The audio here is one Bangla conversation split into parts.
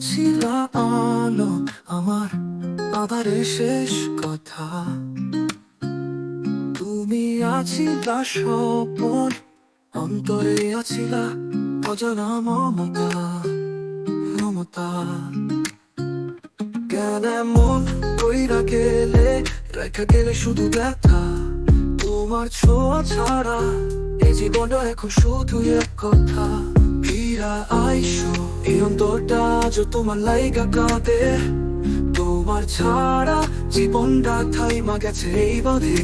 ছিলা আলো আমার আধারে শেষ কথা। তুমি আছিলা স্বপন, অন্তরে আছিলা অজানা মমতা। মমতা কেন এমন কইরা গেলে, রেখা গেলে শুধু ব্যথা। তোমার ছোঁয়া ছাড়া এই জীবনটা এখন শুধু এক কথা। ফিরা আইসো এই অন্তরটা আজ তোমার লাইগা কাঁদে। তোমার ছাড়া জীবনটা থাইমা গেছে এই বাঁধে।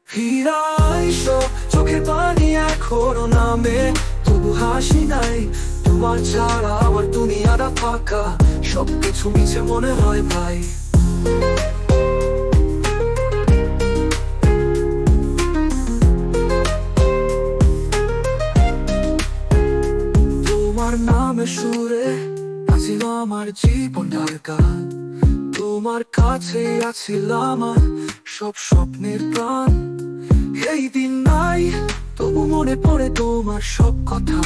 ফিরা আইসো চোখের পানি এখনো নামে, তবু হাসি নাই। তোমার ছাড়া আমার দুনিয়াটা ফাঁকা, সবকিছু মিছে মনে হয় ভাই। তোমার নামে সুরে আছিল আমার জীবনটার গান। তোমার কাছে আছিল আমার সব স্বপ্নের প্রাণ। এই দিন নাই তবু মনে পড়ে তোমার সব কথা।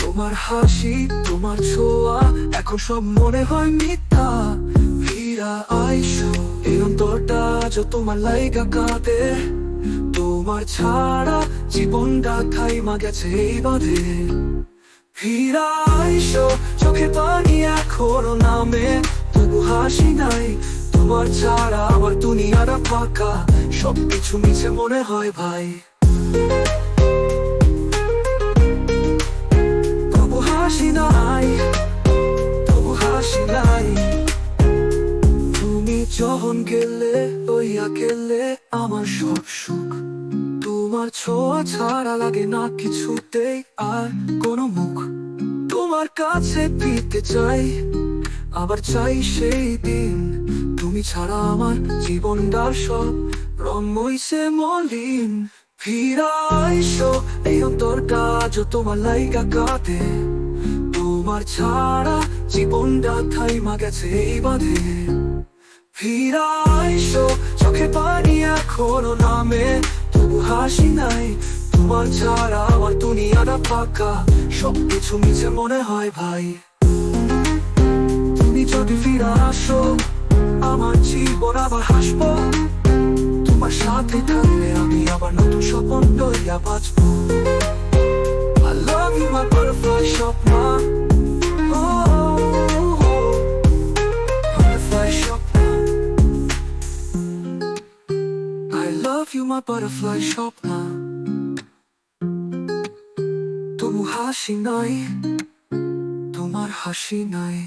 তোমার হাসি, তোমার ছোঁয়া, এখন সব মনে হয় মিথ্যা। ফিরা আইসো এই অন্তরটা আজ তোমার লাইগা কাঁদে। তোমার ছাড়া জীবনটা থাইমা গেছে এই বাঁধে। ফিরা আইসো চোখে পানি এখনো নামে, তবু হাসি নাই। তোমার ছাড়া আমার দুনিয়াটা ফাঁকা, সবকিছু মিছে মনে হয় ভাই। তবু হাসি নাই, তবু হাসি নাই। তুমি যখন গেলে লইয়া গেলে আমার সব সুখ। তোমার ছোঁয়া ছাড়া লাগে না কিছুতেই আর কোনো মুখ। তোমার কাছে ফিরতে চাই, আবার চাই সেই দিন। তুমি ছাড়া আমার জীবনটার সব রং হইছে মলিন। ফিরা আইসো এই অন্তরটা আজ তোমার লাইগা কাঁদে। তোমার ছাড়া জীবনটা থাইমা গেছে এই বাঁধে। ফিরা আইসো চোখে পানি এখনো নামে, তবু হাসি নাই। তোমার ছাড়া আমার দুনিয়াটা ফাঁকা, সবকিছু মিছে মনে হয় ভাই। তুমি যদি ফিরে আসো আমার জীবন আবার হাসবো। তোমার সাথে থাকলে আমি আবার নতুন স্বপ্ন লইয়া বাঁচবো। I love you my butterfly Swapna. Butterfly Swapna. I love you my butterfly Swapna. তবু হাসি নাই, তোমার হাসি নাই।